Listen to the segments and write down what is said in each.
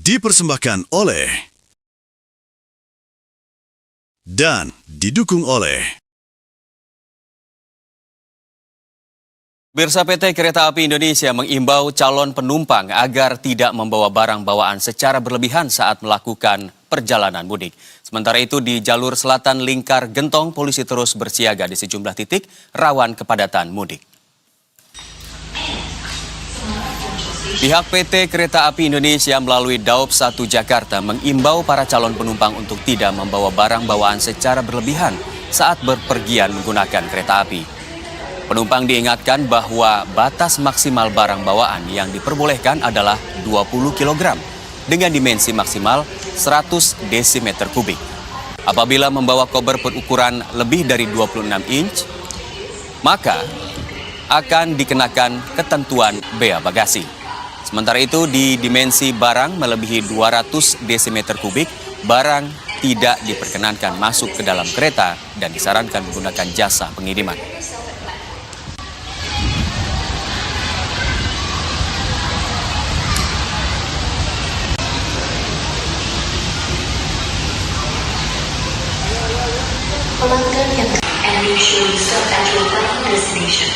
Dipersembahkan oleh dan didukung oleh Pemirsa, PT Kereta Api Indonesia mengimbau calon penumpang agar tidak membawa barang bawaan secara berlebihan saat melakukan perjalanan mudik. Sementara itu di jalur selatan Lingkar Gentong, polisi terus bersiaga di sejumlah titik rawan kepadatan mudik. Pihak PT Kereta Api Indonesia melalui Daop 1 Jakarta mengimbau para calon penumpang untuk tidak membawa barang bawaan secara berlebihan saat berpergian menggunakan kereta api. Penumpang diingatkan bahwa batas maksimal barang bawaan yang diperbolehkan adalah 20 kg dengan dimensi maksimal 100 desimeter kubik. Apabila membawa koper berukuran lebih dari 26 inch, maka akan dikenakan ketentuan bea bagasi. Sementara itu di dimensi barang melebihi 200 desimeter kubik, barang tidak diperkenankan masuk ke dalam kereta dan disarankan menggunakan jasa pengiriman. Pelanggan yang and you should stop at your final destination.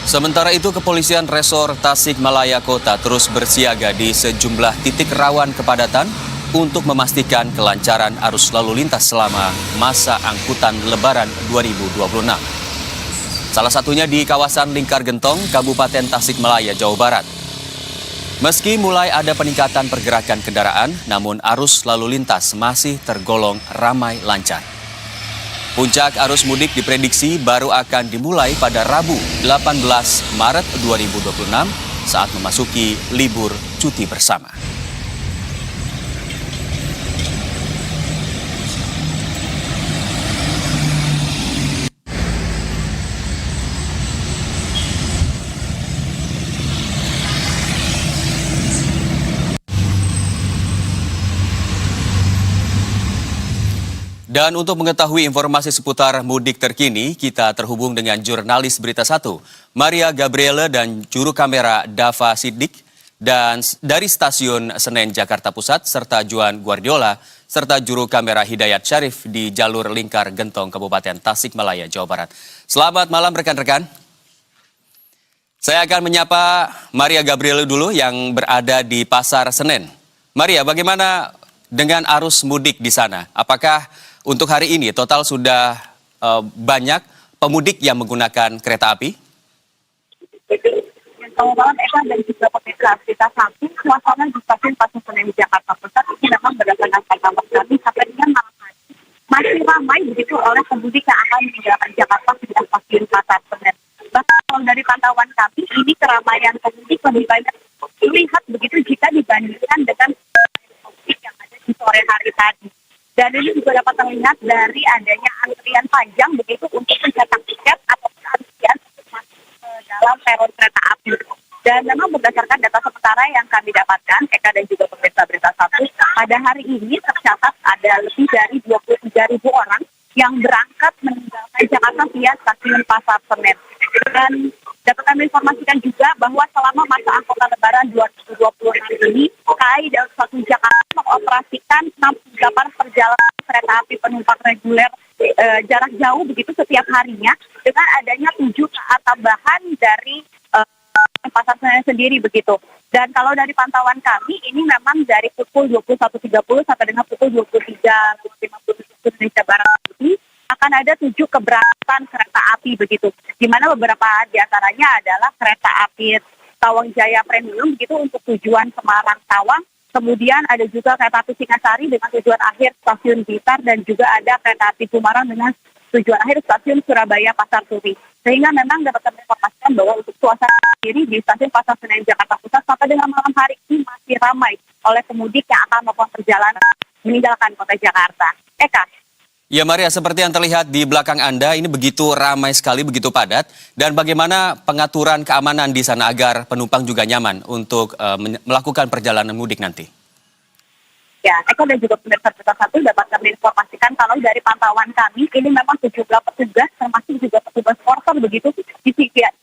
Sementara itu, Kepolisian Resor Tasikmalaya Kota terus bersiaga di sejumlah titik rawan kepadatan untuk memastikan kelancaran arus lalu lintas selama masa angkutan Lebaran 2026. Salah satunya di kawasan Lingkar Gentong, Kabupaten Tasikmalaya, Jawa Barat. Meski mulai ada peningkatan pergerakan kendaraan, namun arus lalu lintas masih tergolong ramai lancar. Puncak arus mudik diprediksi baru akan dimulai pada Rabu 18 Maret 2026 saat memasuki libur cuti bersama. Dan untuk mengetahui informasi seputar mudik terkini, kita terhubung dengan jurnalis Berita 1, Maria Gabriela dan juru kamera Dava Siddiq, dan dari stasiun Senen Jakarta Pusat, serta Juan Guardiola, serta juru kamera Hidayat Syarif di jalur Lingkar Gentong, Kabupaten Tasikmalaya, Jawa Barat. Selamat malam rekan-rekan. Saya akan menyapa Maria Gabriela dulu yang berada di Pasar Senen. Maria, bagaimana dengan arus mudik di sana? Apakah untuk hari ini total sudah banyak pemudik yang menggunakan kereta api? Selamat malam Eka dan juga pemirsa Berita 1. Suasana di stasiun Pasar Senen Jakarta Pusat ini memang berdasarkan pantauan kami sampai dengan malam hari masih ramai begitu oleh pemudik yang akan meninggalkan Jakarta di stasiun Pasar Senen. Bahkan kalau dari pantauan kami ini keramaian pemudik lebih banyak dilihat begitu jika dibandingkan dengan pemudik yang ada di sore hari tadi. Dan ini juga dapat terlihat dari adanya antrian panjang begitu untuk mencetak tiket ataupun antrian untuk masuk ke dalam peron kereta api. Dan memang berdasarkan data sementara yang kami dapatkan, Eka dan juga pemirsa Berita 1, pada hari ini tercatat ada lebih dari 23.000 orang yang berangkat meninggalkan Jakarta via stasiun Pasar Senen. Dan dapat kami informasikan juga bahwa selama masa angkutan Lebaran 2026 ini, KAI Daop 1 Jakarta mengoperasikan 68 perjalanan kereta api penumpang reguler jarak jauh begitu setiap harinya dengan adanya 7 KA tambahan dari Pasar Senen sendiri begitu. Dan kalau dari pantauan kami ini memang dari pukul 21.30 sampai dengan pukul 23.50 Indonesia Barat ini akan ada 7 keberangkatan kereta api begitu. Di mana beberapa di antaranya adalah kereta api Tawang Jaya Premium begitu untuk tujuan Semarang Tawang. Kemudian ada juga kereta api Singasari dengan tujuan akhir stasiun Blitar dan juga ada kereta api Semarang dengan tujuan akhir stasiun Surabaya Pasar Turi. Sehingga memang dapat kami informasikan bahwa untuk suasana sendiri di stasiun Pasar Senen Jakarta Pusat sampai dengan malam hari ini masih ramai oleh pemudik yang akan melakukan perjalanan meninggalkan kota Jakarta. Eka. Ya Maria, seperti yang terlihat di belakang Anda, ini begitu ramai sekali, begitu padat. Dan bagaimana pengaturan keamanan di sana agar penumpang juga nyaman untuk melakukan perjalanan mudik nanti? Ya, Eko dan juga pemirsa Berita Satu dapat kami informasikan kalau dari pantauan kami ini memang sejumlah petugas termasuk juga petugas porter begitu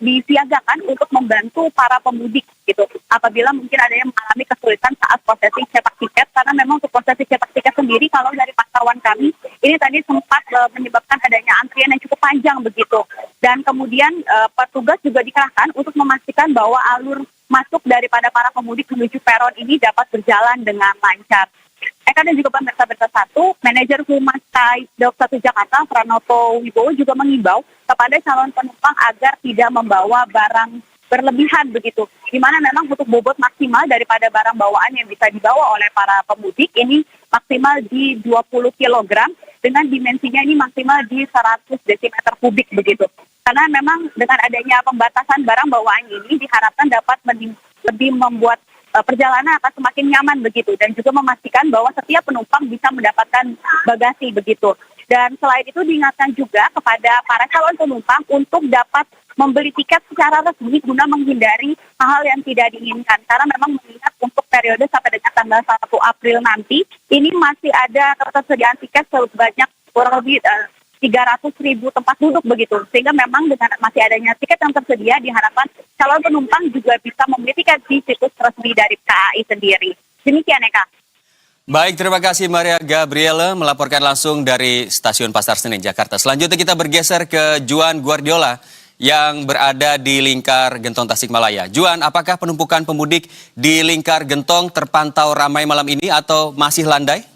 disiagakan untuk membantu para pemudik gitu. Apabila mungkin ada yang mengalami kesulitan saat prosesi cetak tiket, karena memang untuk prosesi cetak tiket sendiri kalau dari pantauan kami ini tadi sempat menyebabkan adanya antrian yang cukup panjang begitu. Dan kemudian petugas juga dikerahkan untuk memastikan bahwa alur masuk daripada para pemudik menuju peron ini dapat berjalan dengan lancar. Eka dan juga pemirsa Berita Satu, manajer Humas KAI Daob 1 Jakarta, Pranoto Wibowo juga mengimbau kepada calon penumpang agar tidak membawa barang berlebihan begitu. Di mana memang untuk bobot maksimal daripada barang bawaan yang bisa dibawa oleh para pemudik ini maksimal di 20 kg dengan dimensinya ini maksimal di 100 desimeter kubik begitu. Karena memang dengan adanya pembatasan barang bawaan ini diharapkan dapat lebih membuat perjalanan akan semakin nyaman begitu dan juga memastikan bahwa setiap penumpang bisa mendapatkan bagasi begitu. Dan selain itu diingatkan juga kepada para calon penumpang untuk dapat membeli tiket secara resmi guna menghindari hal-hal yang tidak diinginkan. Karena memang mengingat untuk periode sampai dengan tanggal 1 April nanti, ini masih ada ketersediaan tiket sebanyak kurang lebih 300.000 tempat duduk begitu. Sehingga memang dengan masih adanya tiket yang tersedia diharapkan calon penumpang juga bisa membeli tiket di situs resmi dari KAI sendiri. Demikian Eka. Baik, terima kasih Maria Gabriela melaporkan langsung dari Stasiun Pasar Senen, Jakarta. Selanjutnya kita bergeser ke Juan Guardiola yang berada di Lingkar Gentong Tasikmalaya. Juan, apakah penumpukan pemudik di Lingkar Gentong terpantau ramai malam ini atau masih landai?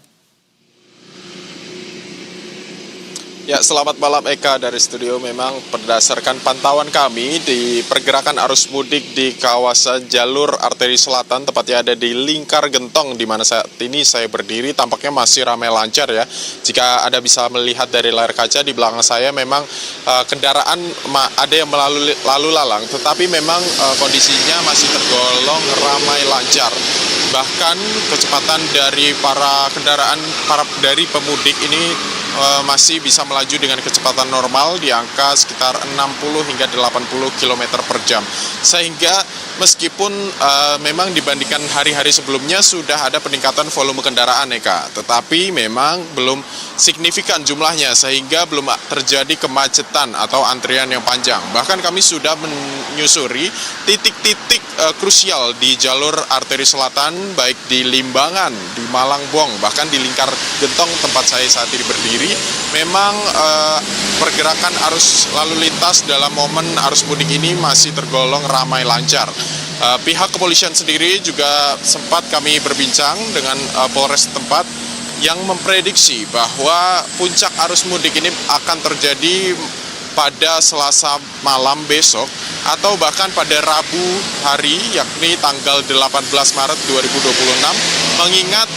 Ya, selamat malam Eka dari studio. Memang berdasarkan pantauan kami di pergerakan arus mudik di kawasan jalur arteri selatan, tepatnya ada di Lingkar Gentong, di mana saat ini saya berdiri, tampaknya masih ramai lancar ya. Jika Anda bisa melihat dari layar kaca di belakang saya, memang kendaraan ada yang lalu lalang, tetapi memang kondisinya masih tergolong ramai lancar. Bahkan kecepatan dari para kendaraan dari pemudik ini masih bisa melaju dengan kecepatan normal di angka sekitar 60 hingga 80 km per jam. Sehingga meskipun memang dibandingkan hari-hari sebelumnya sudah ada peningkatan volume kendaraan Eka, tetapi memang belum signifikan jumlahnya sehingga belum terjadi kemacetan atau antrian yang panjang. Bahkan kami sudah menyusuri titik-titik krusial di jalur arteri selatan, baik di Limbangan, di Malangbong, bahkan di Lingkar Gentong tempat saya saat ini berdiri. Memang pergerakan arus lalu lintas dalam momen arus mudik ini masih tergolong ramai lancar. Pihak kepolisian sendiri juga sempat kami berbincang dengan Polres tempat yang memprediksi bahwa puncak arus mudik ini akan terjadi pada Selasa malam besok atau bahkan pada Rabu hari, yakni tanggal 18 Maret 2026, mengingat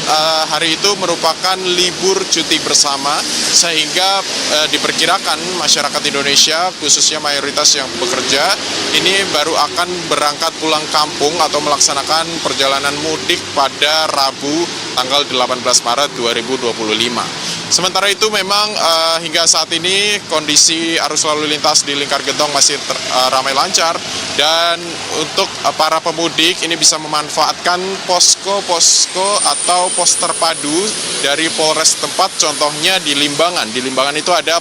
hari itu merupakan libur cuti bersama, sehingga diperkirakan masyarakat Indonesia, khususnya mayoritas yang bekerja, ini baru akan berangkat pulang kampung atau melaksanakan perjalanan mudik pada Rabu tanggal 18 Maret 2025. Sementara itu memang hingga saat ini kondisi arus lalu lintas di Lingkar Gentong masih ramai lancar, dan untuk para pemudik ini bisa memanfaatkan posko-posko atau pos terpadu dari Polres tempat, contohnya di Limbangan. Di Limbangan itu ada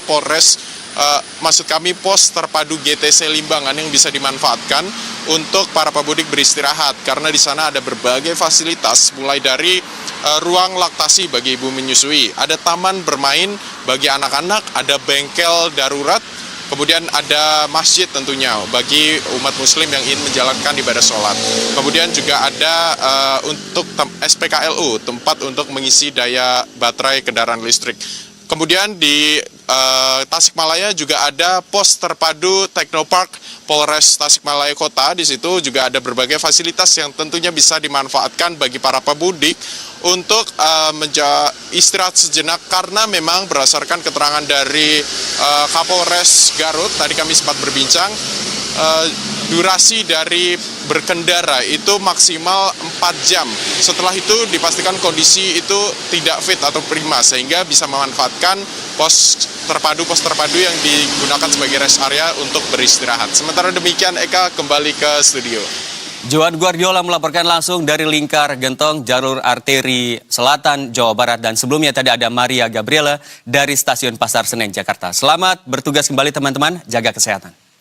maksud kami pos terpadu GTC Limbangan yang bisa dimanfaatkan untuk para pemudik beristirahat, karena di sana ada berbagai fasilitas, mulai dari ruang laktasi bagi ibu menyusui, ada taman bermain bagi anak-anak, ada bengkel darurat, kemudian ada masjid tentunya bagi umat muslim yang ingin menjalankan ibadah sholat. Kemudian juga ada untuk SPKLU, tempat untuk mengisi daya baterai kendaraan listrik. Kemudian di Tasikmalaya juga ada pos terpadu Teknopark Polres Tasikmalaya Kota. Di situ juga ada berbagai fasilitas yang tentunya bisa dimanfaatkan bagi para pemudik untuk istirahat sejenak, karena memang berdasarkan keterangan dari Kapolres Garut, tadi kami sempat berbincang, durasi dari berkendara itu maksimal 4 jam. Setelah itu dipastikan kondisi itu tidak fit atau prima, sehingga bisa memanfaatkan pos terpadu yang digunakan sebagai rest area untuk beristirahat. Sementara demikian, Eka, kembali ke studio. Joan Guardiola melaporkan langsung dari Lingkar Gentong, jalur arteri selatan Jawa Barat. Dan sebelumnya tadi ada Maria Gabriela dari Stasiun Pasar Senen, Jakarta. Selamat bertugas kembali teman-teman, jaga kesehatan.